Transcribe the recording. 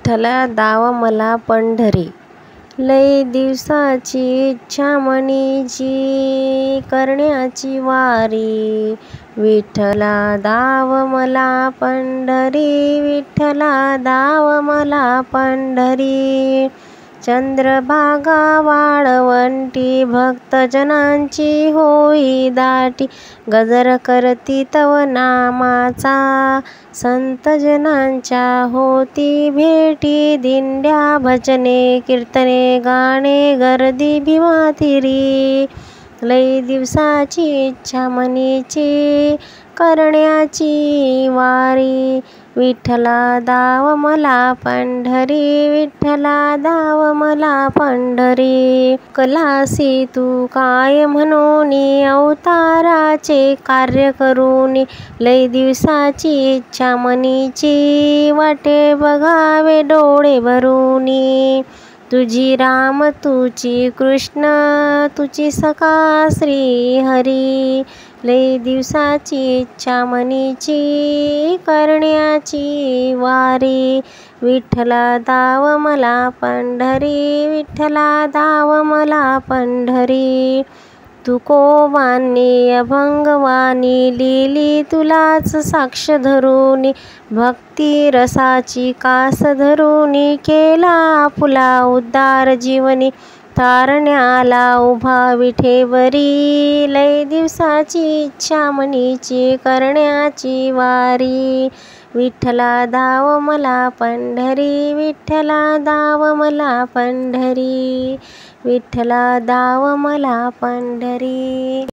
विठ्ठला दाव मला पंढरी, लय दिवसाची इच्छा मनीची करण्याची वारी. विठ्ठला दाव मला पंढरी, विठ्ठला दाव मला पंढरी. चंद्रभागा वाळवंटी भक्तजनांची होई दाटी. गजर करती तव नामाचा संतजनांच्या होती भेटी. दिंड्या भजने कीर्तने गाणे गर्दी भीमातिरी. लय दिवसाची इच्छा मनीची करण्याची वारी. विठ्ठला दाव मला पंढरी, विठ्ठला दाव मला पंढरी. कलासी तू काय म्हणूनी अवताराचे कार्य करूनी. लय दिवसाची इच्छा मनीची वाटे बघावे डोळे भरूनी. तुझी राम तुझी कृष्ण तुझी सखा श्री हरी. लय दिवसाची इच्छा मनीची करण्याची वारी. विठ्ठला दाव मला पंढरी, विठ्ठला दाव मला पंढरी. तुकोबांनी अभंगवाणी लिहिली तुलाच साक्ष धरूनी. भक्ती रसाची कास धरूनी केला आपुला उद्धार जीवनी. तारण्याला उभा विठेवरी. लय दिवसाची इच्छा मनीची करण्याची वारी. विठ्ठला दाव मला पंढरी, विठ्ठला दाव मला पंढरी. विठ्ठला दाव मला पंढरी.